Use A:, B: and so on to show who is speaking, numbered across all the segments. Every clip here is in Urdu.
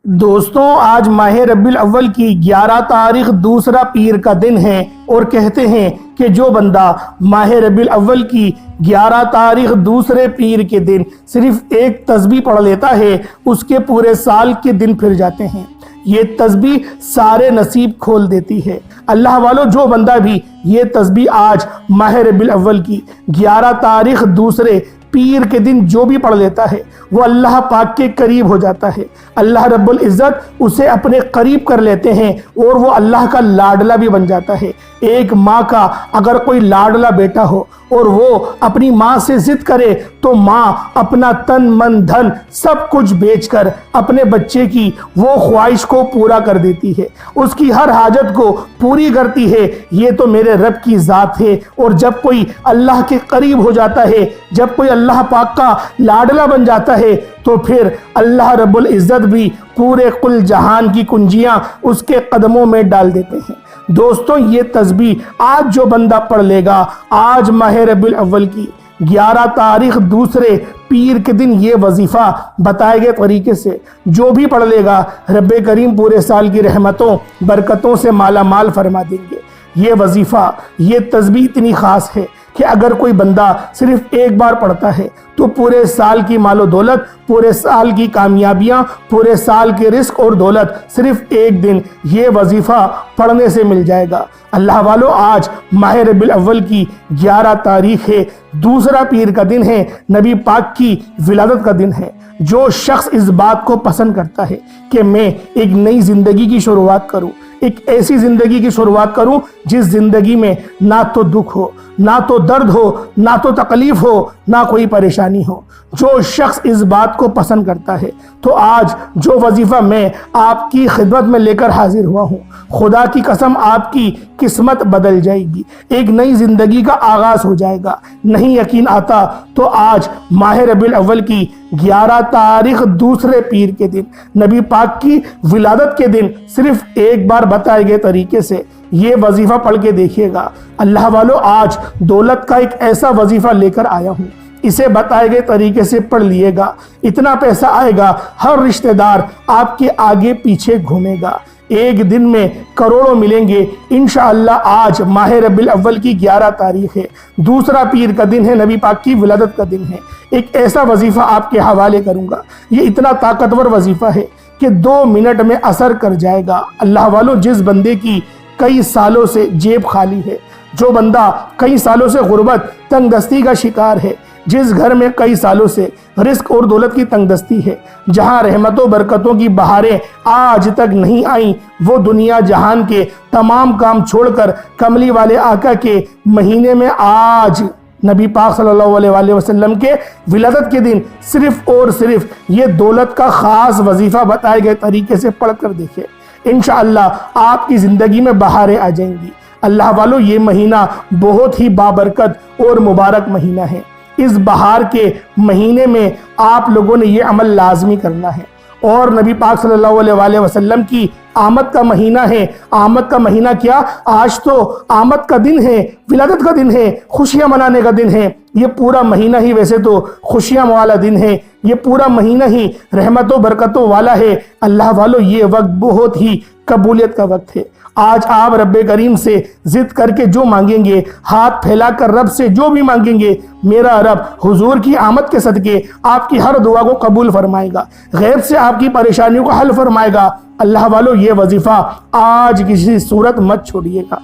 A: دوستوں، آج ماہ ربیع الاول کی 11 تاریخ دوسرا پیر کا دن ہے، اور کہتے ہیں کہ جو بندہ ماہ ربیع الاول کی 11 تاریخ دوسرے پیر کے دن صرف ایک تسبیح پڑھ لیتا ہے، اس کے پورے سال کے دن پھر جاتے ہیں۔ یہ تسبیح سارے نصیب کھول دیتی ہے۔ اللہ والو، جو بندہ بھی یہ تسبیح آج ماہ ربیع الاول کی 11 تاریخ دوسرے پیر کے دن جو بھی پڑھ لیتا ہے، وہ اللہ پاک کے قریب ہو جاتا ہے۔ اللہ رب العزت اسے اپنے قریب کر لیتے ہیں اور وہ اللہ کا لاڈلا بھی بن جاتا ہے۔ ایک ماں کا اگر کوئی لاڈلا بیٹا ہو اور وہ اپنی ماں سے ضد کرے تو ماں اپنا تن من دھن سب کچھ بیچ کر اپنے بچے کی وہ خواہش کو پورا کر دیتی ہے، اس کی ہر حاجت کو پوری کرتی ہے۔ یہ تو میرے رب کی ذات ہے۔ اور جب کوئی اللہ کے قریب ہو جاتا ہے، جب کوئی اللہ پاک کا لاڈلا بن جاتا ہے، تو پھر اللہ رب العزت بھی پورے کل جہان کی کنجیاں اس کے قدموں میں ڈال دیتے ہیں۔ دوستوں، یہ تسبیح آج جو بندہ پڑھ لے گا، آج ماہ ربیع الاول کی 11 تاریخ دوسرے پیر کے دن یہ وظیفہ بتائے گئے طریقے سے جو بھی پڑھ لے گا، رب کریم پورے سال کی رحمتوں برکتوں سے مالا مال فرما دیں گے۔ یہ وظیفہ، یہ تسبیح اتنی خاص ہے کہ اگر کوئی بندہ صرف ایک بار پڑھتا ہے تو پورے سال کی مال و دولت، پورے سال کی کامیابیاں، پورے سال کے رزق اور دولت صرف ایک دن یہ وظیفہ پڑھنے سے مل جائے گا۔ اللہ والو، آج ماہ ربیع الاول کی 11 تاریخ ہے، دوسرا پیر کا دن ہے، نبی پاک کی ولادت کا دن ہے۔ جو شخص اس بات کو پسند کرتا ہے کہ میں ایک نئی زندگی کی شروعات کروں، ایک ایسی زندگی کی شروعات کروں جس زندگی میں نہ تو دکھ ہو، نہ تو درد ہو، نہ تو تکلیف ہو، نہ کوئی پریشانی ہو، جو شخص اس بات کو پسند کرتا ہے، تو آج جو وظیفہ میں آپ کی خدمت میں لے کر حاضر ہوا ہوں، خدا کی قسم آپ کی قسمت بدل جائے گی، ایک نئی زندگی کا آغاز ہو جائے گا۔ نہیں یقین آتا تو آج ماہ ربیع الاول کی 11 تاریخ دوسرے پیر کے دن، نبی پاک کی ولادت کے دن، صرف ایک بار بتائے گئے طریقے سے یہ وظیفہ پڑھ کے دیکھیے گا۔ اللہ والو، آج دولت کا ایک ایسا وظیفہ لے کر آیا ہوں، اسے بتائے گئے طریقے سے پڑھ لیے گا، اتنا پیسہ آئے گا، ہر رشتہ دار آپ کے آگے پیچھے گھومے گا، ایک دن میں کروڑوں ملیں گے انشاءاللہ۔ آج ماہ ربیع الاول کی 11 تاریخ ہے، دوسرا پیر کا دن ہے، نبی پاک کی ولادت کا دن ہے۔ ایک ایسا وظیفہ آپ کے حوالے کروں گا، یہ اتنا طاقتور وظیفہ ہے کہ 2 منٹ میں اثر کر جائے گا۔ اللہ والو، جس بندے کی کئی سالوں سے جیب خالی ہے، جو بندہ کئی سالوں سے غربت تنگ دستی کا شکار ہے، جس گھر میں کئی سالوں سے رزق اور دولت کی تنگ دستی ہے، جہاں رحمتوں برکتوں کی بہاریں آج تک نہیں آئیں، وہ دنیا جہان کے تمام کام چھوڑ کر کملی والے آقا کے مہینے میں آج نبی پاک صلی اللہ علیہ وآلہ وسلم کے ولادت کے دن صرف اور صرف یہ دولت کا خاص وظیفہ بتائے گئے طریقے سے پڑھ کر دیکھے، انشاءاللہ آپ کی زندگی میں بہاریں آ جائیں گی۔ اللہ والو، یہ مہینہ بہت ہی بابرکت اور مبارک مہینہ ہے۔ اس بہار کے مہینے میں آپ لوگوں نے یہ عمل لازمی کرنا ہے، اور نبی پاک صلی اللہ علیہ وآلہ وسلم کی آمد کا مہینہ ہے۔ آمد کا مہینہ کیا، آج تو آمد کا دن ہے، ولادت کا دن ہے، خوشیاں منانے کا دن ہے۔ یہ پورا مہینہ ہی ویسے تو خوشیاں والا دن ہے، یہ پورا مہینہ ہی رحمتوں برکتوں والا ہے۔ اللہ والو، یہ وقت بہت ہی قبولیت کا وقت ہے۔ آج آپ رب کریم سے ضد کر کے جو مانگیں گے، ہاتھ پھیلا کر رب سے جو بھی مانگیں گے، میرا رب حضور کی آمد کے صدقے آپ کی ہر دعا کو قبول فرمائے گا، غیب سے آپ کی پریشانیوں کو حل فرمائے گا۔ اللہ والو، یہ وظیفہ آج کسی صورت مت چھوڑیے گا۔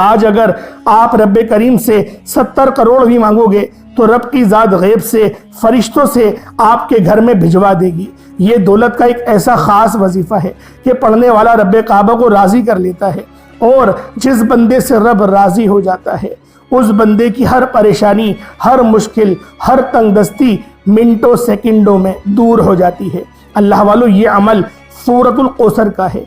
A: آج اگر آپ رب کریم سے 70 کروڑ بھی مانگو گے تو رب کی ذات غیب سے فرشتوں سے آپ کے گھر میں بھجوا دے گی۔ یہ دولت کا ایک ایسا خاص وظیفہ ہے کہ پڑھنے والا رب کعبہ کو راضی کر لیتا ہے، اور جس بندے سے رب راضی ہو جاتا ہے اس بندے کی ہر پریشانی، ہر مشکل، ہر تنگ دستی منٹوں سیکنڈوں میں دور ہو جاتی ہے۔ اللہ والو، یہ عمل سورۃ القوثر کا ہے۔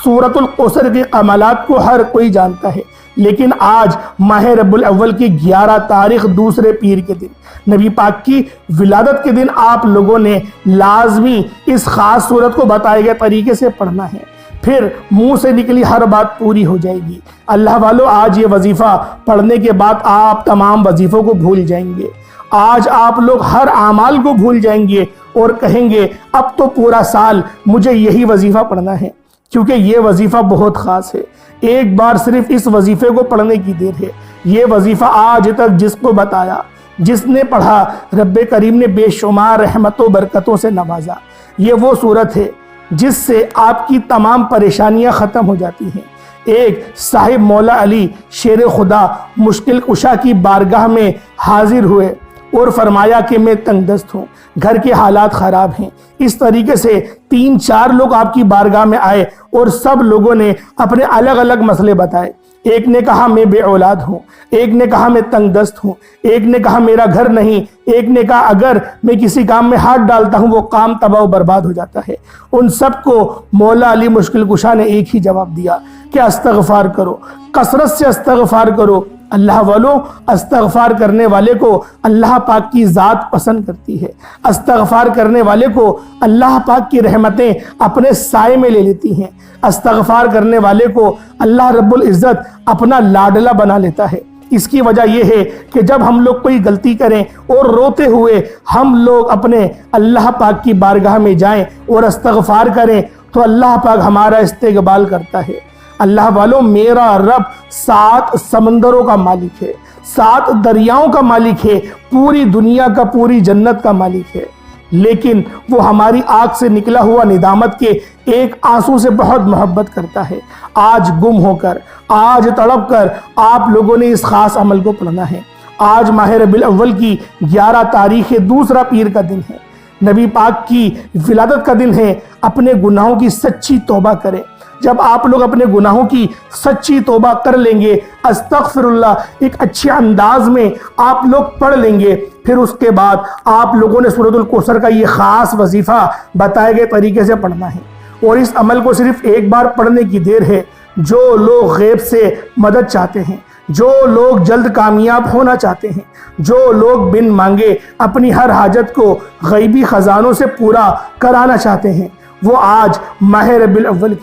A: سورۃ القوثر کے کمالات کو ہر کوئی جانتا ہے، لیکن آج ماہ ربیع الاول کی 11 تاریخ دوسرے پیر کے دن، نبی پاک کی ولادت کے دن، آپ لوگوں نے لازمی اس خاص صورت کو بتائے گئے طریقے سے پڑھنا ہے، پھر منہ سے نکلی ہر بات پوری ہو جائے گی۔ اللہ والو، آج یہ وظیفہ پڑھنے کے بعد آپ تمام وظیفوں کو بھول جائیں گے، آج آپ لوگ ہر اعمال کو بھول جائیں گے، اور کہیں گے اب تو پورا سال مجھے یہی وظیفہ پڑھنا ہے، کیونکہ یہ وظیفہ بہت خاص ہے، ایک بار صرف اس وظیفے کو پڑھنے کی دیر ہے۔ یہ وظیفہ آج تک جس کو بتایا، جس نے پڑھا، رب کریم نے بے شمار رحمتوں برکتوں سے نوازا۔ یہ وہ صورت ہے جس سے آپ کی تمام پریشانیاں ختم ہو جاتی ہیں۔ ایک صاحب مولا علی شیر خدا مشکل کشا کی بارگاہ میں حاضر ہوئے اور فرمایا کہ میں تنگ دست ہوں، گھر کے حالات خراب ہیں۔ اس طریقے سے 3-4 لوگ آپ کی بارگاہ میں آئے اور سب لوگوں نے اپنے الگ الگ مسئلے بتائے۔ ایک نے کہا میں بے اولاد ہوں، ایک نے کہا میں تنگ دست ہوں، ایک نے کہا میرا گھر نہیں، ایک نے کہا اگر میں کسی کام میں ہاتھ ڈالتا ہوں وہ کام تباہ و برباد ہو جاتا ہے۔ ان سب کو مولا علی مشکل کشا نے ایک ہی جواب دیا کہ استغفار کرو، کثرت سے استغفار کرو۔ اللہ والو، استغفار کرنے والے کو اللہ پاک کی ذات پسند کرتی ہے، استغفار کرنے والے کو اللہ پاک کی رحمتیں اپنے سائے میں لے لیتی ہیں، استغفار کرنے والے کو اللہ رب العزت اپنا لاڈلا بنا لیتا ہے۔ اس کی وجہ یہ ہے کہ جب ہم لوگ کوئی غلطی کریں اور روتے ہوئے ہم لوگ اپنے اللہ پاک کی بارگاہ میں جائیں اور استغفار کریں تو اللہ پاک ہمارا استقبال کرتا ہے۔ اللہ والو، میرا رب 7 سمندروں کا مالک ہے، 7 دریاؤں کا مالک ہے، پوری دنیا کا، پوری جنت کا مالک ہے، لیکن وہ ہماری آنکھ سے نکلا ہوا ندامت کے ایک آنسو سے بہت محبت کرتا ہے۔ آج گم ہو کر، آج تڑپ کر آپ لوگوں نے اس خاص عمل کو پڑھنا ہے۔ آج ماہ ربیع الاول کی 11 تاریخ دوسرا پیر کا دن ہے، نبی پاک کی ولادت کا دن ہے۔ اپنے گناہوں کی سچی توبہ کریں۔ جب آپ لوگ اپنے گناہوں کی سچی توبہ کر لیں گے، استغفر اللہ ایک اچھے انداز میں آپ لوگ پڑھ لیں گے، پھر اس کے بعد آپ لوگوں نے سورۃ الکوثر کا یہ خاص وظیفہ بتائے گئے طریقے سے پڑھنا ہے، اور اس عمل کو صرف ایک بار پڑھنے کی دیر ہے۔ جو لوگ غیب سے مدد چاہتے ہیں، جو لوگ جلد کامیاب ہونا چاہتے ہیں، جو لوگ بن مانگے اپنی ہر حاجت کو غیبی خزانوں سے پورا کرانا چاہتے ہیں، وہ آج ماہ ربیع الاول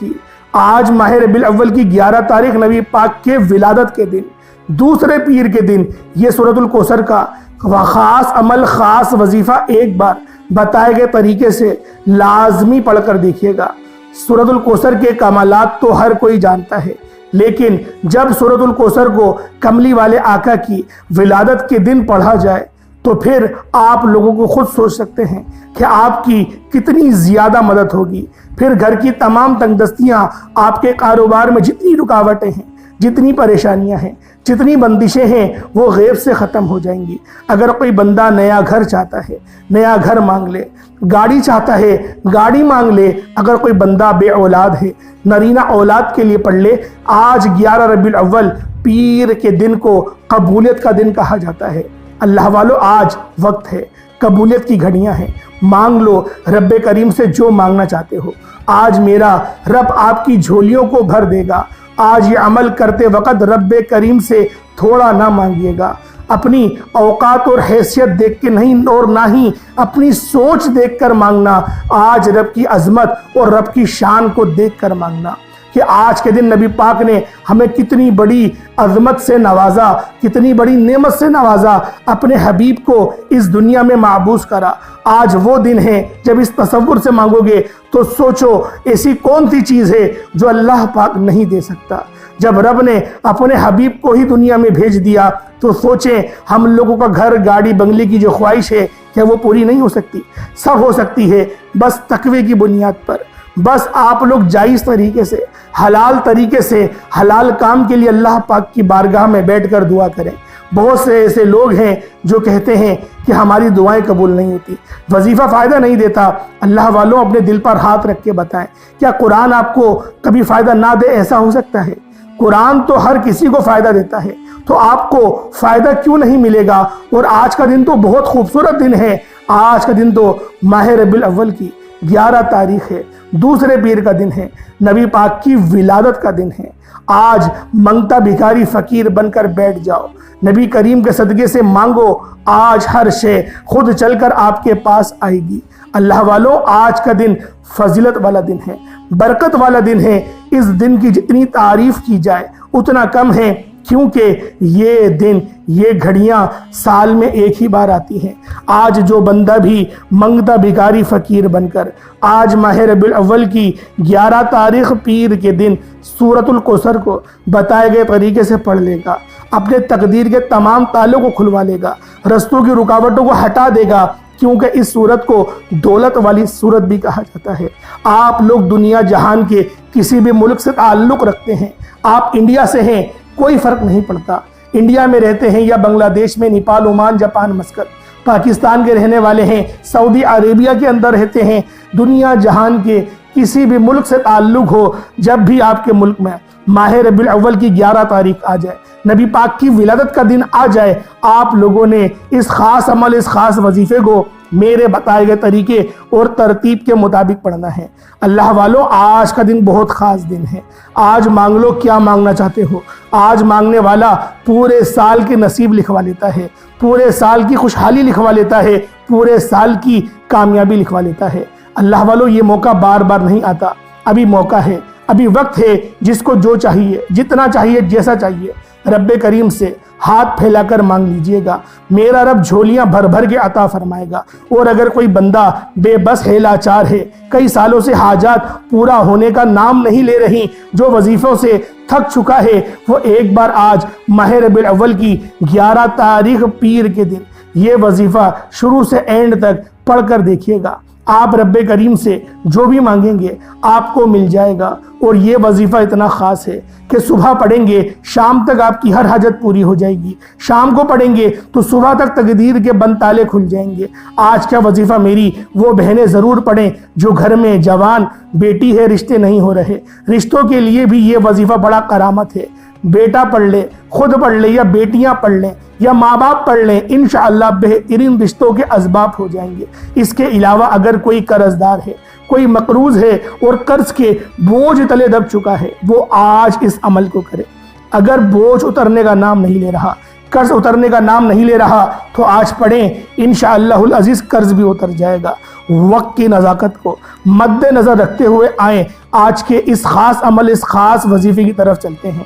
A: کی 11 تاریخ نبی پاک کے ولادت کے دن، دوسرے پیر کے دن، یہ سورۃ الکوثر کا خاص عمل، خاص وظیفہ ایک بار بتائے گئے طریقے سے لازمی پڑھ کر دیکھیے گا۔ سورۃ الکوثر کے کمالات تو ہر کوئی جانتا ہے، لیکن جب سورۃ الکوثر کو کملی والے آقا کی ولادت کے دن پڑھا جائے تو پھر آپ لوگوں کو خود سوچ سکتے ہیں کہ آپ کی کتنی زیادہ مدد ہوگی۔ پھر گھر کی تمام تنگ دستیاں، آپ کے کاروبار میں جتنی رکاوٹیں ہیں، جتنی پریشانیاں ہیں، جتنی بندشیں ہیں، وہ غیب سے ختم ہو جائیں گی۔ اگر کوئی بندہ نیا گھر چاہتا ہے، نیا گھر مانگ لے، گاڑی چاہتا ہے، گاڑی مانگ لے، اگر کوئی بندہ بے اولاد ہے، نرینہ اولاد کے لیے پڑھ لے۔ آج 11 ربیع الاول پیر کے دن کو قبولیت کا دن کہا جاتا ہے۔ اللہ والو، آج وقت ہے، قبولیت کی گھڑیاں ہیں، مانگ لو رب کریم سے جو مانگنا چاہتے ہو۔ آج میرا رب آپ کی جھولیوں کو بھر دے گا۔ آج یہ عمل کرتے وقت رب کریم سے تھوڑا نہ مانگیے گا، اپنی اوقات اور حیثیت دیکھ کے نہیں، اور نہ ہی اپنی سوچ دیکھ کر مانگنا، آج رب کی عظمت اور رب کی شان کو دیکھ کر مانگنا کہ آج کے دن نبی پاک نے ہمیں کتنی بڑی عظمت سے نوازا، کتنی بڑی نعمت سے نوازا، اپنے حبیب کو اس دنیا میں معبوس کرا۔ آج وہ دن ہے جب اس تصور سے مانگو گے تو سوچو ایسی کون سی چیز ہے جو اللہ پاک نہیں دے سکتا۔ جب رب نے اپنے حبیب کو ہی دنیا میں بھیج دیا تو سوچیں ہم لوگوں کا گھر، گاڑی، بنگلے کی جو خواہش ہے کیا وہ پوری نہیں ہو سکتی؟ سب ہو سکتی ہے، بس تقوی کی بنیاد پر۔ بس آپ لوگ جائز طریقے سے، حلال طریقے سے، حلال کام کے لیے اللہ پاک کی بارگاہ میں بیٹھ کر دعا کریں۔ بہت سے ایسے لوگ ہیں جو کہتے ہیں کہ ہماری دعائیں قبول نہیں ہوتی، وظیفہ فائدہ نہیں دیتا۔ اللہ والوں، اپنے دل پر ہاتھ رکھ کے بتائیں، کیا قرآن آپ کو کبھی فائدہ نہ دے؟ ایسا ہو سکتا ہے؟ قرآن تو ہر کسی کو فائدہ دیتا ہے، تو آپ کو فائدہ کیوں نہیں ملے گا؟ اور آج کا دن تو بہت خوبصورت دن ہے۔ آج کا دن تو ماہ ربیع الاول کی 11 تاریخ ہے، دوسرے پیر کا دن ہے، نبی پاک کی ولادت کا دن ہے۔ آج منگتا بھکاری فقیر بن کر بیٹھ جاؤ، نبی کریم کے صدقے سے مانگو، آج ہر شے خود چل کر آپ کے پاس آئے گی۔ اللہ والوں، آج کا دن فضیلت والا دن ہے، برکت والا دن ہے۔ اس دن کی جتنی تعریف کی جائے اتنا کم ہے، کیونکہ یہ دن یہ گھڑیاں سال میں ایک ہی بار آتی ہیں۔ آج جو بندہ بھی منگتا بھکاری فقیر بن کر آج ماہ ربیع الاول کی 11 تاریخ پیر کے دن سورۃ الکوثر کو بتائے گئے طریقے سے پڑھ لے گا، اپنے تقدیر کے تمام تالوں کو کھلوا لے گا، رستوں کی رکاوٹوں کو ہٹا دے گا، کیونکہ اس سورت کو دولت والی سورت بھی کہا جاتا ہے۔ آپ لوگ دنیا جہان کے کسی بھی ملک سے تعلق رکھتے ہیں، آپ انڈیا سے ہیں، کوئی فرق نہیں پڑتا، انڈیا میں رہتے ہیں یا بنگلہ دیش میں، Nepal, Oman, Japan, Muscat, Pakistan کے رہنے والے ہیں، سعودی عربیہ کے اندر رہتے ہیں، دنیا جہان کے کسی بھی ملک سے تعلق ہو، جب بھی آپ کے ملک میں ماہ ربیع الاول کی 11 تاریخ آ جائے، نبی پاک کی ولادت کا دن آ جائے، آپ لوگوں نے اس خاص عمل، اس خاص وظیفے کو میرے بتائے گئے طریقے اور ترتیب کے مطابق پڑھنا ہے۔ اللہ والو، آج کا دن بہت خاص دن ہے۔ آج مانگ لو کیا مانگنا چاہتے ہو۔ آج مانگنے والا پورے سال کے نصیب لکھوا لیتا ہے، پورے سال کی خوشحالی لکھوا لیتا ہے، پورے سال کی کامیابی لکھوا لیتا ہے۔ اللہ والو، یہ موقع بار بار نہیں آتا، ابھی موقع ہے، ابھی وقت ہے، جس کو جو چاہیے، جتنا چاہیے، جیسا چاہیے، رب کریم سے ہاتھ پھیلا کر مانگ لیجئے گا، میرا رب جھولیاں بھر بھر کے عطا فرمائے گا۔ اور اگر کوئی بندہ بے بس ہے، لاچار ہے، کئی سالوں سے حاجات پورا ہونے کا نام نہیں لے رہی، جو وظیفوں سے تھک چکا ہے، وہ ایک بار آج ماہ ربیع الاول کی 11 تاریخ پیر کے دن یہ وظیفہ شروع سے اینڈ تک پڑھ کر دیکھیے گا۔ آپ رب کریم سے جو بھی مانگیں گے آپ کو مل جائے گا۔ اور یہ وظیفہ اتنا خاص ہے کہ صبح پڑھیں گے، شام تک آپ کی ہر حاجت پوری ہو جائے گی، شام کو پڑھیں گے تو صبح تک تقدیر کے بند تالے کھل جائیں گے۔ آج کا وظیفہ میری وہ بہنیں ضرور پڑھیں جو گھر میں جوان بیٹی ہے، رشتے نہیں ہو رہے، رشتوں کے لیے بھی یہ وظیفہ بڑا کرامت ہے۔ بیٹا پڑھ لے، خود پڑھ لے، یا بیٹیاں پڑھ لیں، یا ماں باپ پڑھ لیں، انشاءاللہ بہترین رشتوں کے اسباب ہو جائیں گے۔ اس کے علاوہ اگر کوئی قرض دار ہے، کوئی مقروض ہے اور قرض کے بوجھ تلے دب چکا ہے، وہ آج اس عمل کو کرے۔ اگر بوجھ اترنے کا نام نہیں لے رہا، قرض اترنے کا نام نہیں لے رہا، تو آج پڑھیں، انشاءاللہ العزیز قرض بھی اتر جائے گا۔ وقت کی نزاکت کو مد نظر رکھتے ہوئے آئیں، آج کے اس خاص عمل، اس خاص وظیفے کی طرف چلتے ہیں۔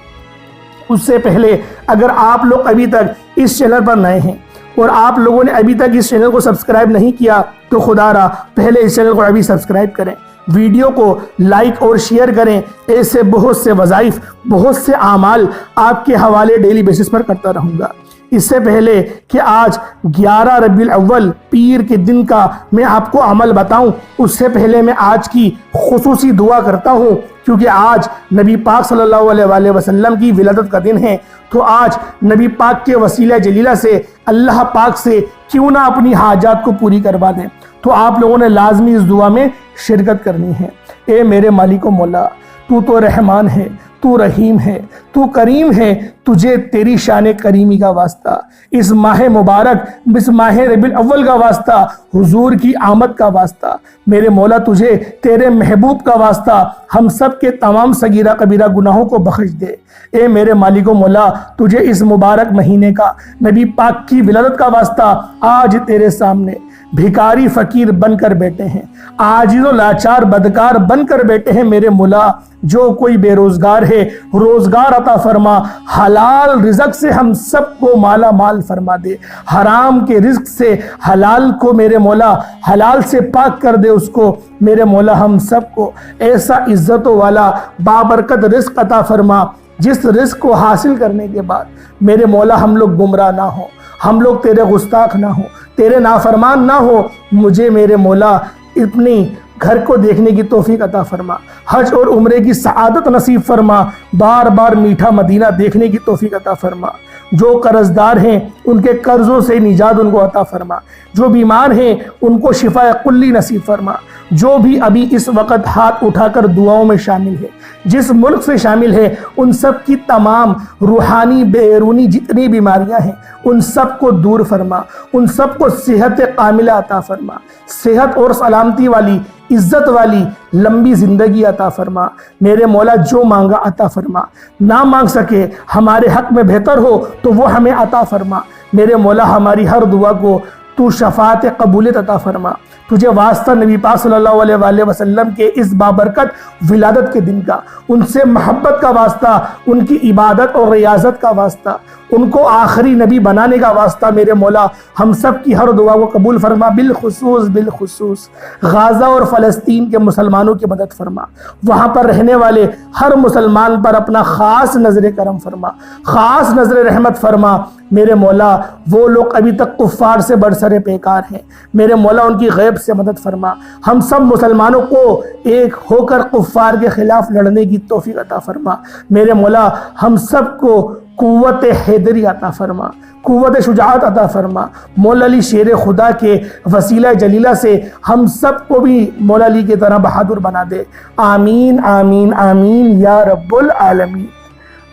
A: اس سے پہلے اگر آپ لوگ ابھی تک اس چینل پر نئے ہیں اور آپ لوگوں نے ابھی تک اس چینل کو سبسکرائب نہیں کیا، تو خدا را پہلے اس چینل کو ابھی سبسکرائب کریں، ویڈیو کو لائک اور شیئر کریں۔ ایسے بہت سے وظائف، بہت سے اعمال آپ کے حوالے ڈیلی بیسس پر کرتا رہوں گا۔ اس سے پہلے کہ آج 11 ربیع الاول پیر کے دن کا میں آپ کو عمل بتاؤں، اس سے پہلے میں آج کی خصوصی دعا کرتا ہوں، کیونکہ آج نبی پاک صلی اللہ علیہ وآلہ وسلم کی ولادت کا دن ہے۔ تو آج نبی پاک کے وسیلہ جلیلہ سے اللہ پاک سے کیوں نہ اپنی حاجات کو پوری کروا دیں۔ تو آپ لوگوں نے لازمی اس دعا میں شرکت کرنی ہے۔ اے میرے مالک و مولا، تو رحمان ہے، تو رحیم ہے، تو کریم ہے، تجھے تیری شان کریمی کا واسطہ، اس ماہ مبارک، اس ماہ ربیع الاول کا واسطہ، حضور کی آمد کا واسطہ، میرے مولا تجھے تیرے محبوب کا واسطہ ہم سب کے تمام صغیرہ کبیرہ گناہوں کو بخش دے۔ اے میرے مالک و مولا، تجھے اس مبارک مہینے کا، نبی پاک کی ولادت کا واسطہ آج تیرے سامنے بھکاری فقیر بن کر بیٹھے ہیں، عاجز و لاچار بدکار بن کر بیٹھے ہیں۔ میرے مولا، جو کوئی بے روزگار ہے، روزگار عطا فرما، حلال رزق سے ہم سب کو مالا مال فرما دے، حرام کے رزق سے حلال کو میرے مولا حلال سے پاک کر دے اس کو۔ میرے مولا ہم سب کو ایسا عزتوں والا بابرکت رزق عطا فرما، جس رزق کو حاصل کرنے کے بعد میرے مولا ہم لوگ گمراہ نہ ہوں، ہم لوگ تیرے گستاخ نہ ہوں، تیرے نافرمان نہ ہو۔ مجھے میرے مولا اپنی گھر کو دیکھنے کی توفیق عطا فرما، حج اور عمرے کی سعادت نصیب فرما، بار بار میٹھا مدینہ دیکھنے کی توفیق عطا فرما۔ جو قرض دار ہیں ان کے قرضوں سے نجات ان کو عطا فرما، جو بیمار ہیں ان کو شفا کلی نصیب فرما، جو بھی ابھی اس وقت ہاتھ اٹھا کر دعاؤں میں شامل ہے، جس ملک سے شامل ہے، ان سب کی تمام روحانی بیرونی جتنی بیماریاں ہیں ان سب کو دور فرما، ان سب کو صحت کاملہ عطا فرما، صحت اور سلامتی والی، عزت والی لمبی زندگی عطا فرما۔ میرے مولا جو مانگا عطا فرما، نہ مانگ سکے ہمارے حق میں بہتر ہو تو وہ ہمیں عطا فرما۔ میرے مولا ہماری ہر دعا کو تو شفاعت قبولیت عطا فرما۔ تجھے واسطہ نبی پاک صلی اللہ علیہ وآلہ وسلم کے اس بابرکت ولادت کے دن کا، ان سے محبت کا واسطہ، ان کی عبادت اور ریاضت کا واسطہ، ان کو آخری نبی بنانے کا واسطہ میرے مولا ہم سب کی ہر دعا کو قبول فرما، بالخصوص غازہ اور فلسطین کے مسلمانوں کی مدد فرما، وہاں پر رہنے والے ہر مسلمان پر اپنا خاص نظر کرم فرما، خاص نظر رحمت فرما میرے مولا۔ وہ لوگ ابھی تک کفار سے برسر پیکار ہیں، میرے مولا ان کی غیب سے مدد فرما، ہم سب مسلمانوں کو ایک ہو کر کفار کے خلاف لڑنے کی توفیق عطا فرما میرے مولا۔ ہم سب کو قوت حیدری عطا فرما، قوت شجاعت عطا فرما، مولا علی شیر خدا کے وسیلہ جلیلہ سے ہم سب کو بھی مولا علی کی طرح بہادر بنا دے، آمین آمین آمین یا رب العالمین۔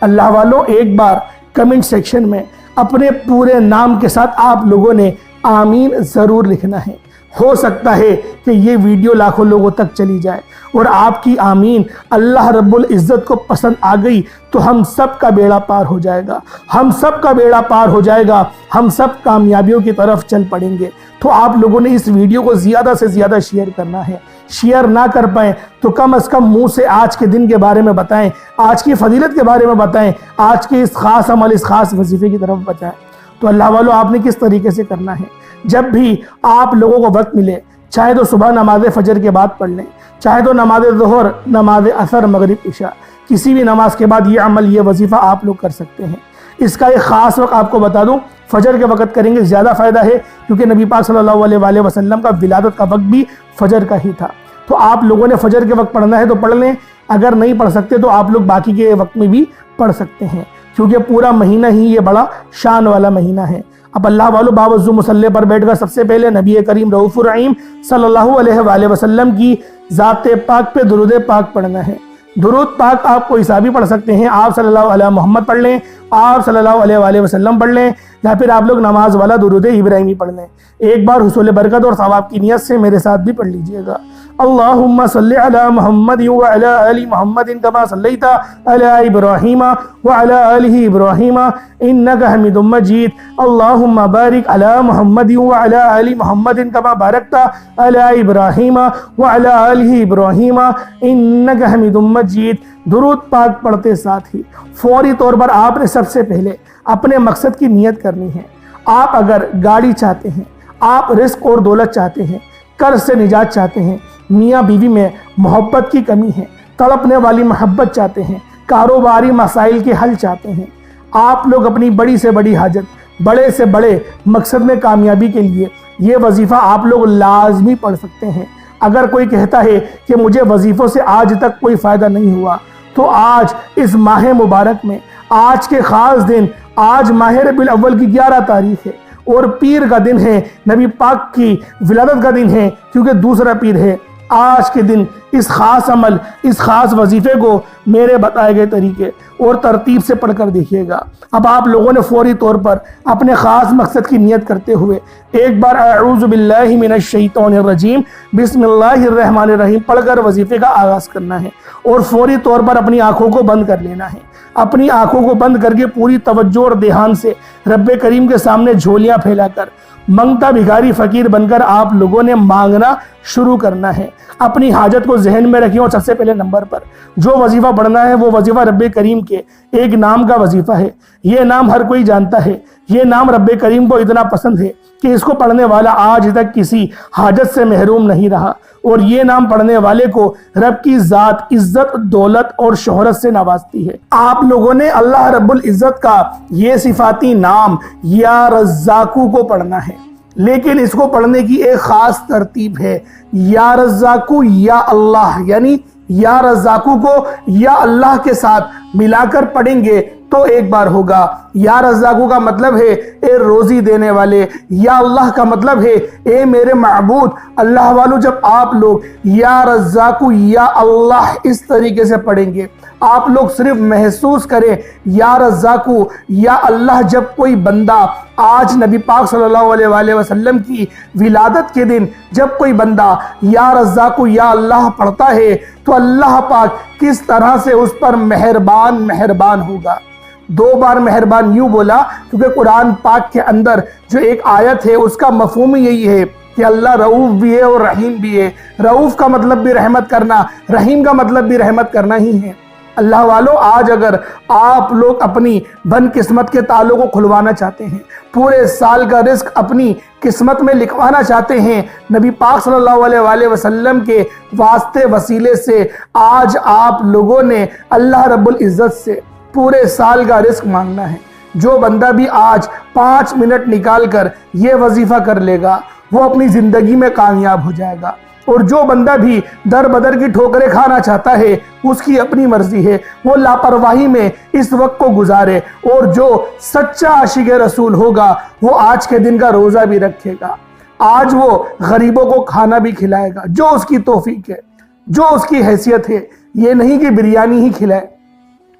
A: اللہ والوں، ایک بار کمنٹ سیکشن میں اپنے پورے نام کے ساتھ آپ لوگوں نے آمین ضرور لکھنا ہے۔ ہو سکتا ہے کہ یہ ویڈیو لاکھوں لوگوں تک چلی جائے اور آپ کی آمین اللہ رب العزت کو پسند آ گئی تو ہم سب کا بیڑا پار ہو جائے گا، ہم سب کا بیڑا پار ہو جائے گا، ہم سب کامیابیوں کی طرف چل پڑیں گے۔ تو آپ لوگوں نے اس ویڈیو کو زیادہ سے زیادہ شیئر کرنا ہے، شیئر نہ کر پائیں تو کم از کم منہ سے آج کے دن کے بارے میں بتائیں، آج کی فضیلت کے بارے میں بتائیں، آج کے اس خاص عمل، اس خاص وظیفے کی طرف بتائیں۔ تو اللہ والوں، آپ نے کس طریقے سے کرنا ہے، جب بھی آپ لوگوں کو وقت ملے، چاہے تو صبح نماز فجر کے بعد پڑھ لیں، چاہے تو نماز ظہر، نماز عصر، مغرب، عشاء، کسی بھی نماز کے بعد یہ عمل، یہ وظیفہ آپ لوگ کر سکتے ہیں۔ اس کا ایک خاص وقت آپ کو بتا دوں، فجر کے وقت کریں گے زیادہ فائدہ ہے، کیونکہ نبی پاک صلی اللہ علیہ وآلہ وسلم کا ولادت کا وقت بھی فجر کا ہی تھا۔ تو آپ لوگوں نے فجر کے وقت پڑھنا ہے تو پڑھ لیں، اگر نہیں پڑھ سکتے تو آپ لوگ باقی کے وقت میں بھی پڑھ سکتے ہیں، کیونکہ پورا مہینہ ہی یہ بڑا شان والا مہینہ ہے۔ اب اللہ والوں، باوضو مصلی پر بیٹھ کر سب سے پہلے نبی کریم رؤوف الرحیم صلی اللہ علیہ وآلہ وسلم کی ذات پاک پہ درود پاک پڑھنا ہے۔ درود پاک آپ کو حسابی پڑھ سکتے ہیں، آپ صلی اللہ علیہ محمد پڑھ لیں، آپ صلی اللہ علیہ وآلہ وسلم پڑھ لیں، یا پھر آپ لوگ نماز والا درود ابراہیمی پڑھ لیں۔ ایک بار حصول برکت اور ثواب کی نیت سے میرے ساتھ بھی پڑھ لیجئے گا۔ اللہم صلی علی محمد وعلی آل محمد کما صلیت علی ابراہیم وعلی آل ابراہیم انک حمید مجید۔ اللہم بارک علی محمد وعلی آل محمد کما بارکت علی ابراہیم وعلی آل ابراہیم انک حمید مجید۔ درود پاک پڑھتے ساتھ ہی فوری طور پر آپ نے سب سے پہلے اپنے مقصد کی نیت کرنی ہے۔ آپ اگر گاڑی چاہتے ہیں، آپ رزق اور دولت چاہتے ہیں، قرض سے نجات چاہتے ہیں، میاں بیوی میں محبت کی کمی ہے، تڑپنے والی محبت چاہتے ہیں، کاروباری مسائل کے حل چاہتے ہیں، آپ لوگ اپنی بڑی سے بڑی حاجت، بڑے سے بڑے مقصد میں کامیابی کے لیے یہ وظیفہ آپ لوگ لازمی پڑھ سکتے ہیں۔ اگر کوئی کہتا ہے کہ مجھے وظیفوں سے آج تک کوئی فائدہ نہیں ہوا، تو آج اس ماہ مبارک میں، آج کے خاص دن، آج ماہ ربیع الاول کی 11 تاریخ ہے اور پیر کا دن ہے، نبی پاک کی ولادت کا دن ہے، کیونکہ دوسرا پیر ہے۔ آج کے دن اس خاص عمل، اس خاص وظیفے کو میرے بتائے گئے طریقے اور ترتیب سے پڑھ کر دیکھیے گا۔ اب آپ لوگوں نے فوری طور پر اپنے خاص مقصد کی نیت کرتے ہوئے ایک بار اعوذ باللہ من الشیطان الرجیم بسم اللہ الرحمن الرحیم پڑھ کر وظیفے کا آغاز کرنا ہے، اور فوری طور پر اپنی آنکھوں کو بند کر لینا ہے۔ اپنی آنکھوں کو بند کر کے پوری توجہ اور دھیان سے رب کریم کے سامنے جھولیاں پھیلا کر منگتا بھکاری فقیر بن کر آپ لوگوں نے مانگنا شروع کرنا ہے۔ اپنی حاجت کو ذہن میں رکھیں، اور سب سے پہلے نمبر پر جو وظیفہ پڑھنا ہے وہ وظیفہ رب کریم کے ایک نام کا وظیفہ ہے۔ یہ نام ہر کوئی جانتا ہے، یہ نام رب کریم کو اتنا پسند ہے کہ اس کو پڑھنے والا آج تک کسی حاجت سے محروم نہیں رہا، اور یہ نام پڑھنے والے کو رب کی ذات عزت، دولت اور شہرت سے نوازتی ہے۔ آپ لوگوں نے اللہ رب العزت کا یہ صفاتی نام یا رزاقو کو پڑھنا ہے، لیکن اس کو پڑھنے کی ایک خاص ترتیب ہے۔ یا رزاقو یا اللہ، یعنی یا رزاقو کو یا اللہ کے ساتھ ملا کر پڑھیں گے تو ایک بار ہوگا۔ یا رزاقو کا مطلب ہے اے روزی دینے والے، یا اللہ کا مطلب ہے اے میرے معبود۔ اللہ والو، جب آپ لوگ یا رزاقو یا اللہ اس طریقے سے پڑھیں گے، آپ لوگ صرف محسوس کریں یا رزاقو یا اللہ، جب کوئی بندہ آج نبی پاک صلی اللہ علیہ وآلہ وسلم کی ولادت کے دن جب کوئی بندہ یا رزاقو یا اللہ پڑھتا ہے تو اللہ پاک کس طرح سے اس پر مہربان ہوگا۔ 2 بار مہربان یوں بولا کیونکہ قرآن پاک کے اندر جو ایک آیت ہے اس کا مفہوم یہی ہے کہ اللہ رؤوف بھی ہے اور رحیم بھی ہے۔ رؤوف کا مطلب بھی رحمت کرنا، رحیم کا مطلب بھی رحمت کرنا ہی ہے۔ اللہ والوں، آج اگر آپ لوگ اپنی بن قسمت کے تالوں کو کھلوانا چاہتے ہیں، پورے سال کا رزق اپنی قسمت میں لکھوانا چاہتے ہیں، نبی پاک صلی اللہ علیہ وآلہ وسلم کے واسطے وسیلے سے آج آپ لوگوں نے اللہ رب العزت سے پورے سال کا رزق مانگنا ہے۔ جو بندہ بھی آج 5 منٹ نکال کر یہ وظیفہ کر لے گا وہ اپنی زندگی میں کامیاب ہو جائے گا، اور جو بندہ بھی در بدر کی ٹھوکریں کھانا چاہتا ہے اس کی اپنی مرضی ہے، وہ لاپرواہی میں اس وقت کو گزارے، اور جو سچا عاشق رسول ہوگا وہ آج کے دن کا روزہ بھی رکھے گا، آج وہ غریبوں کو کھانا بھی کھلائے گا، جو اس کی توفیق ہے، جو اس کی حیثیت ہے۔ یہ نہیں کہ بریانی ہی کھلائے،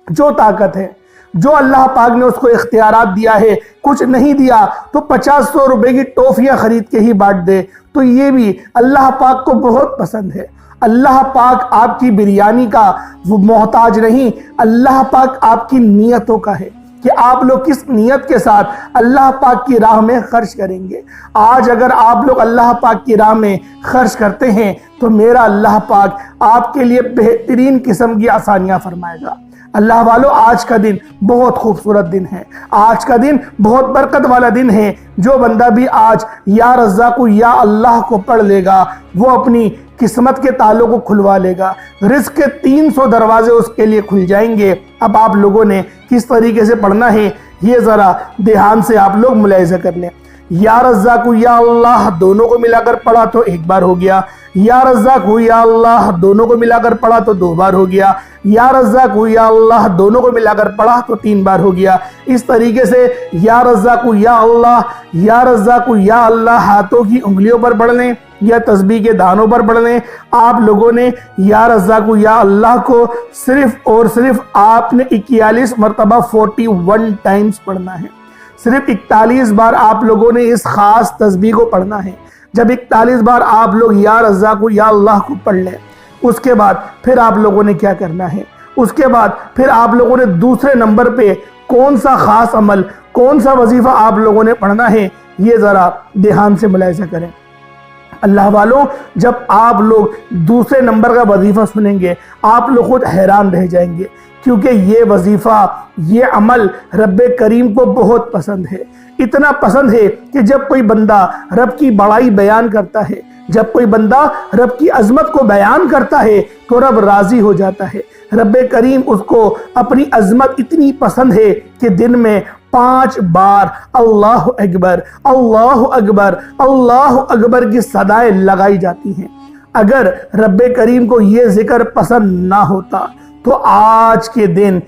A: جو طاقت ہے، جو اللہ پاک نے اس کو اختیارات دیا ہے، کچھ نہیں دیا تو 50-100 روپے کی ٹوفیاں خرید کے ہی بانٹ دے، تو یہ بھی اللہ پاک کو بہت پسند ہے۔ اللہ پاک آپ کی بریانی کا وہ محتاج نہیں، اللہ پاک آپ کی نیتوں کا ہے کہ آپ لوگ کس نیت کے ساتھ اللہ پاک کی راہ میں خرچ کریں گے۔ آج اگر آپ لوگ اللہ پاک کی راہ میں خرچ کرتے ہیں تو میرا اللہ پاک آپ کے لیے بہترین قسم کی آسانیاں فرمائے گا۔ اللہ والوں، آج کا دن بہت خوبصورت دن ہے، آج کا دن بہت برکت والا دن ہے۔ جو بندہ بھی آج یا رزاق یا اللہ کو پڑھ لے گا وہ اپنی قسمت کے تالوں کو کھلوا لے گا، رزق کے 300 دروازے اس کے لیے کھل جائیں گے۔ اب آپ لوگوں نے کس طریقے سے پڑھنا ہے یہ ذرا دھیان سے آپ لوگ ملاحظہ کر لیں۔ یا رزاق یا اللہ دونوں کو ملا کر پڑھا تو 1 بار ہو گیا، یا رزاق یا اللہ دونوں کو ملا کر پڑھا تو 2 بار ہو گیا، یا رزاق یا اللہ دونوں کو ملا کر پڑھا تو 3 بار ہو گیا۔ اس طریقے سے یا رزاق یا اللہ، یا رزاق یا اللہ ہاتھوں کی انگلیوں پر پڑھ لیں یا تسبیح کے دانوں پر پڑھ لیں۔ آپ لوگوں نے یا رزاق یا اللہ کو صرف اور صرف آپ نے 41 مرتبہ 41 ٹائمز پڑھنا ہے، صرف 41 بار آپ لوگوں نے اس خاص تسبیح کو پڑھنا ہے۔ جب 41 بار آپ لوگ یا رزاق یا اللہ کو پڑھ لیں، اس کے بعد پھر آپ لوگوں نے کیا کرنا ہے، اس کے بعد پھر آپ لوگوں نے دوسرے نمبر پہ کون سا خاص عمل، کون سا وظیفہ آپ لوگوں نے پڑھنا ہے یہ ذرا دھیان سے ملاحظہ کریں۔ اللہ والوں، جب آپ لوگ دوسرے نمبر کا وظیفہ سنیں گے آپ لوگ خود حیران رہ جائیں گے، کیونکہ یہ وظیفہ، یہ عمل رب کریم کو بہت پسند ہے۔ اتنا پسند ہے کہ جب کوئی بندہ رب کی بڑائی بیان کرتا ہے، جب کوئی بندہ رب کی عظمت کو بیان کرتا ہے تو رب راضی ہو جاتا ہے۔ رب کریم اس کو اپنی عظمت اتنی پسند ہے کہ دن میں 5 بار اللہ اکبر، اللہ اکبر، اللہ اکبر کی صدائیں لگائی جاتی ہیں۔ اگر رب کریم کو یہ ذکر پسند نہ ہوتا تو آج کے دن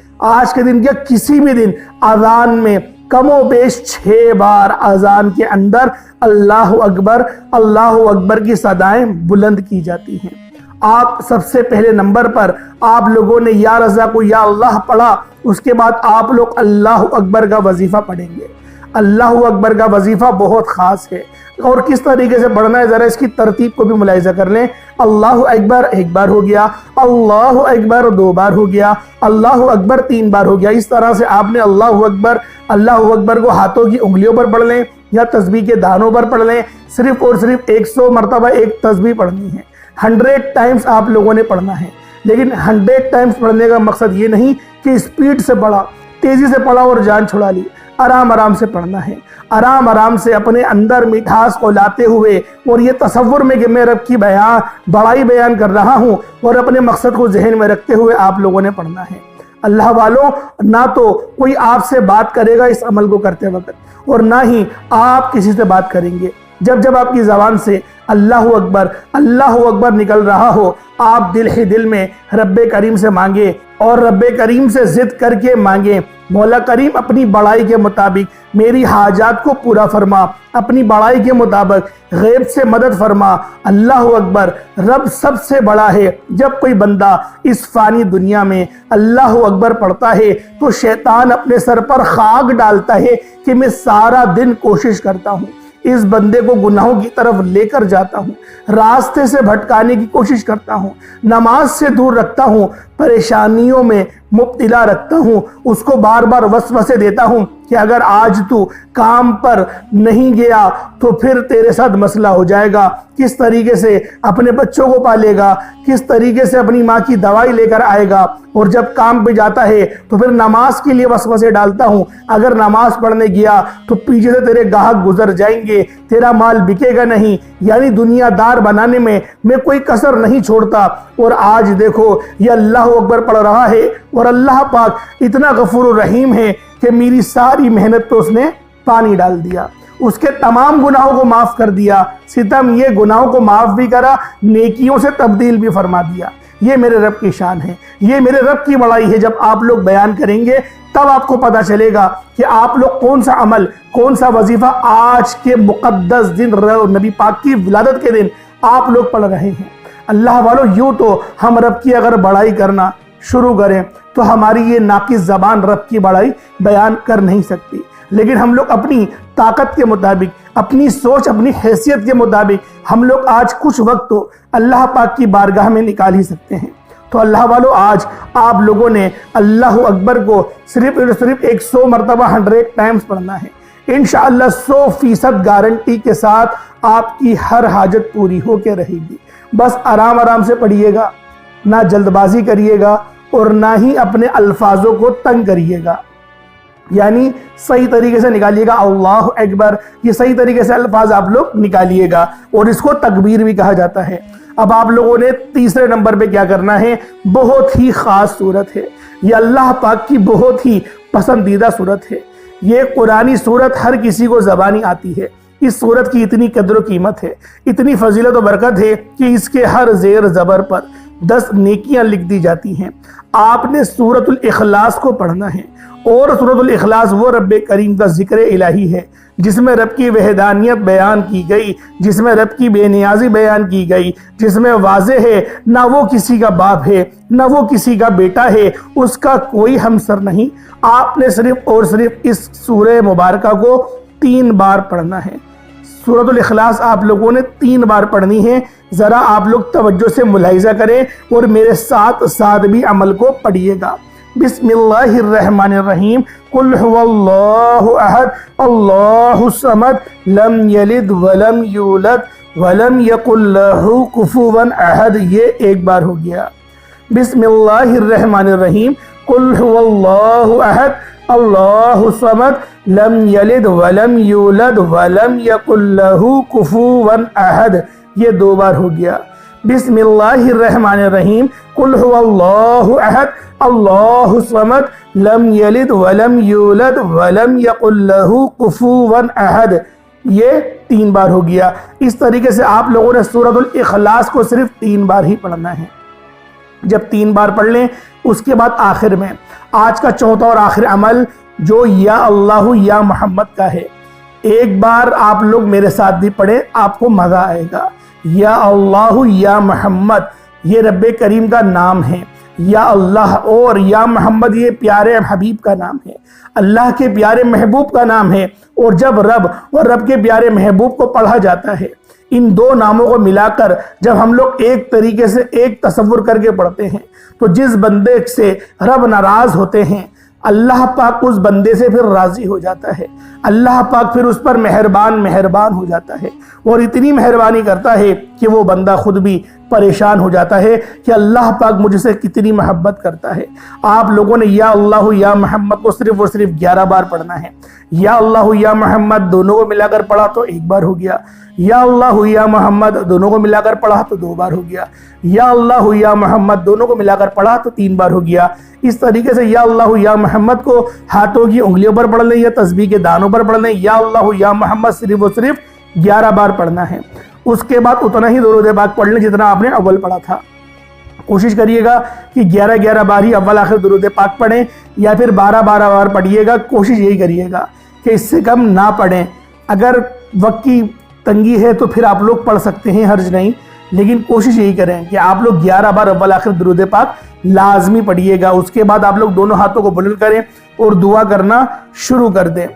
A: یا کسی بھی دن اذان میں کم و بیش 6 بار اذان کے اندر اللہ اکبر کی صدائیں بلند کی جاتی ہیں۔ آپ سب سے پہلے نمبر پر آپ لوگوں نے یا رزاق یا اللہ پڑھا، اس کے بعد آپ لوگ اللہ اکبر کا وظیفہ پڑھیں گے۔ اللہ اکبر کا وظیفہ بہت خاص ہے، اور کس طریقے سے پڑھنا ہے ذرا اس کی ترتیب کو بھی ملاحظہ کر لیں۔ اللہ اکبر 1 بار ہو گیا، اللہ اکبر 2 بار ہو گیا، اللہ اکبر 3 بار ہو گیا۔ اس طرح سے آپ نے اللہ اکبر کو ہاتھوں کی انگلیوں پر پڑھ لیں یا تسبیح کے دانوں پر پڑھ لیں۔ صرف اور صرف 100 مرتبہ ایک تسبیح پڑھنی ہے، 100 ٹائمز آپ لوگوں نے پڑھنا ہے۔ لیکن 100 ٹائمز پڑھنے کا مقصد یہ نہیں کہ اسپیڈ سے پڑھا، تیزی سے پڑھا اور جان چھڑا لی۔ آرام سے پڑھنا ہے، آرام سے اپنے اندر مٹھاس کو لاتے ہوئے، اور یہ تصور میں کہ میں رب کی بڑائی بیان کر رہا ہوں، اور اپنے مقصد کو ذہن میں رکھتے ہوئے آپ لوگوں نے پڑھنا ہے۔ اللہ والوں، نہ تو کوئی آپ سے بات کرے گا اس عمل کو کرتے وقت، اور نہ ہی آپ کسی سے بات کریں گے۔ جب آپ کی زبان سے اللہ اکبر نکل رہا ہو، آپ دل ہی دل میں رب کریم سے مانگے، اور رب کریم سے ضد کر کے مانگے، مولا کریم اپنی بڑائی کے مطابق میری حاجات کو پورا فرما، اپنی بڑائی کے مطابق غیب سے مدد فرما۔ اللہ اکبر، رب سب سے بڑا ہے۔ جب کوئی بندہ اس فانی دنیا میں اللہ اکبر پڑھتا ہے تو شیطان اپنے سر پر خاک ڈالتا ہے کہ میں سارا دن کوشش کرتا ہوں، اس بندے کو گناہوں کی طرف لے کر جاتا ہوں، راستے سے بھٹکانے کی کوشش کرتا ہوں، نماز سے دور رکھتا ہوں، پریشانیوں میں مبتلا رکھتا ہوں، اس کو بار بار وسوسے دیتا ہوں کہ اگر آج تو کام پر نہیں گیا تو پھر تیرے ساتھ مسئلہ ہو جائے گا، کس طریقے سے اپنے بچوں کو پالے گا، کس طریقے سے اپنی ماں کی دوائی لے کر آئے گا، اور جب کام پہ جاتا ہے تو پھر نماز کے لیے وسوسے ڈالتا ہوں، اگر نماز پڑھنے گیا تو پیچھے سے تیرے گاہک گزر جائیں گے، تیرا مال بکے گا نہیں، یعنی دنیا دار بنانے میں کوئی کسر نہیں چھوڑتا۔ اور آج دیکھو یہ اللہ اکبر پڑھ رہا ہے، اور اللہ پاک اتنا غفور الرحیم ہے کہ میری ساری محنت پہ اس نے پانی ڈال دیا، اس کے تمام گناہوں کو معاف کر دیا، ستم یہ گناہوں کو معاف بھی کرا، نیکیوں سے تبدیل بھی فرما دیا۔ یہ میرے رب کی شان ہے، یہ میرے رب کی بڑائی ہے۔ جب آپ لوگ بیان کریں گے تب آپ کو پتا چلے گا کہ آپ لوگ کون سا عمل، کون سا وظیفہ آج کے مقدس دن، نبی پاک کی ولادت کے دن آپ لوگ پڑھ رہے ہیں۔ اللہ والو، یوں تو ہم رب کی اگر بڑائی کرنا شروع کریں تو ہماری یہ ناقص زبان رب کی بڑائی بیان کر نہیں سکتی، لیکن ہم لوگ اپنی طاقت کے مطابق، اپنی سوچ، اپنی حیثیت کے مطابق ہم لوگ آج کچھ وقت تو اللہ پاک کی بارگاہ میں نکال ہی سکتے ہیں۔ تو اللہ والو، آج آپ لوگوں نے اللہ اکبر کو صرف 100 مرتبہ 100 ٹائمز پڑھنا ہے۔ انشاءاللہ 100% گارنٹی کے ساتھ آپ کی ہر حاجت پوری ہو کے رہے گی۔ بس آرام آرام سے پڑھیے گا، نہ جلد بازی کریے گا اور نہ ہی اپنے الفاظوں کو تنگ کریے گا، یعنی صحیح طریقے سے نکالیے گا اللہ اکبر، یہ صحیح طریقے سے الفاظ آپ لوگ نکالیے گا، اور اس کو تکبیر بھی کہا جاتا ہے۔ اب آپ لوگوں نے تیسرے نمبر پہ کیا کرنا ہے، بہت ہی خاص صورت ہے، یہ اللہ پاک کی بہت ہی پسندیدہ صورت ہے۔ یہ قرآنی صورت ہر کسی کو زبانی آتی ہے۔ اس صورت کی اتنی قدر و قیمت ہے، اتنی فضیلت و برکت ہے کہ اس کے ہر زیر زبر پر 10 نیکیاں لکھ دی جاتی ہیں۔ آپ نے سورۃ الاخلاص کو پڑھنا ہے، اور سورۃ الاخلاص وہ رب کریم کا ذکر الہی ہے جس میں رب کی وحدانیت بیان کی گئی، جس میں رب کی بے نیازی بیان کی گئی، جس میں واضح ہے نہ وہ کسی کا باپ ہے نہ وہ کسی کا بیٹا ہے، اس کا کوئی ہمسر نہیں۔ آپ نے صرف اور صرف اس سورہ مبارکہ کو 3 بار پڑھنا ہے۔ سورۃ الاخلاص آپ لوگوں نے 3 بار پڑھنی ہے۔ ذرا آپ لوگ توجہ سے ملاحظہ کریں اور میرے ساتھ ساتھ بھی عمل کو پڑھیے گا۔ بسم اللہ الرحمن الرحیم، قل هو اللہ احد اللہ الصمد لم یلد ولم یولد ولم یکن لہ کفوا احد۔ یہ ایک بار ہو گیا۔ بسم اللہ الرحمن الرحیم، قل هو اللہ احد اللہ الصمد لم یلد ولم یولد ولم یکن لہ کفوا احد۔ یہ 2 بار ہو گیا۔ بسم اللہ الرحمن الرحیم، قل هو اللہ احد اللہ الصمد لم یلد ولم یولد ولم یکن لہ کفوا احد۔ یہ 3 بار ہو گیا۔ اس طریقے سے آپ لوگوں نے سورۃ الاخلاص کو صرف 3 بار ہی پڑھنا ہے۔ جب 3 بار پڑھ لیں اس کے بعد آخر میں آج کا چوتھا اور آخر عمل جو یا اللہ یا محمد کا ہے، ایک بار آپ لوگ میرے ساتھ بھی پڑھیں، آپ کو مزہ آئے گا۔ یا اللہ یا محمد یہ رب کریم کا نام ہے، یا اللہ اور یا محمد یہ پیارے حبیب کا نام ہے، اللہ کے پیارے محبوب کا نام ہے۔ اور جب رب اور رب کے پیارے محبوب کو پڑھا جاتا ہے، ان 2 ناموں کو ملا کر جب ہم لوگ ایک طریقے سے ایک تصور کر کے پڑھتے ہیں تو جس بندے سے رب ناراض ہوتے ہیں اللہ پاک اس بندے سے پھر راضی ہو جاتا ہے، اللہ پاک پھر اس پر مہربان ہو جاتا ہے، اور اتنی مہربانی کرتا ہے کہ وہ بندہ خود بھی پریشان ہو جاتا ہے کہ اللہ پاک مجھ سے کتنی محبت کرتا ہے۔ آپ لوگوں نے یا اللہ یا محمد کو صرف اور صرف 11 بار پڑھنا ہے۔ یا اللہ یا محمد دونوں کو ملا کر پڑھا تو 1 بار ہو گیا، یا اللہ یا محمد دونوں کو ملا کر پڑھا تو 2 بار ہو گیا، یا اللہ یا محمد دونوں کو ملا کر پڑھا تو 3 بار ہو گیا۔ اس طریقے سے یا اللہ یا محمد کو ہاتھوں کی انگلیوں پر پڑھ لیں یا تسبیح کے دانوں پر پڑھ لیں، یا اللہ یا محمد صرف اور صرف 11 بار پڑھنا ہے۔ اس کے بعد اتنا ہی درود پاک پڑھ لیں جتنا آپ نے اول پڑھا تھا۔ کوشش کریے گا کہ 11 بار ہی اول آخر درود پاک پڑھیں، یا پھر 12 بار پڑھیے گا۔ کوشش یہی کریے گا کہ اس سے کم نہ پڑھیں۔ اگر وقت کی تنگی ہے تو پھر آپ لوگ پڑھ سکتے ہیں، حرج نہیں، لیکن کوشش یہی کریں کہ آپ لوگ 11 بار اول آخر درود پاک لازمی پڑھیے گا۔ اس کے بعد آپ لوگ دونوں ہاتھوں کو بلند کریں اور دعا کرنا شروع کر دیں۔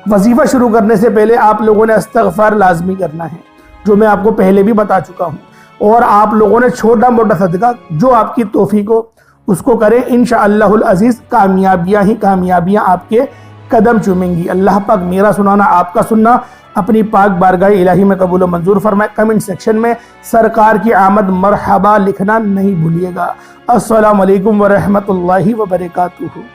A: وظیفہ شروع کرنے سے پہلے آپ لوگوں نے استغفار لازمی کرنا ہے، جو میں آپ کو پہلے بھی بتا چکا ہوں، اور آپ لوگوں نے چھوٹا موٹا صدقہ جو آپ کی توفیق ہو اس کو کریں۔ انشاءاللہ العزیز کامیابیاں ہی کامیابیاں آپ کے قدم چومیں گی۔ اللہ پاک میرا سنانا آپ کا سننا اپنی پاک بارگاہ الہی میں قبول و منظور فرمائے۔ کمنٹ سیکشن میں سرکار کی آمد مرحبا لکھنا نہیں بھولیے گا۔ السلام علیکم ورحمۃ اللہ وبرکاتہ۔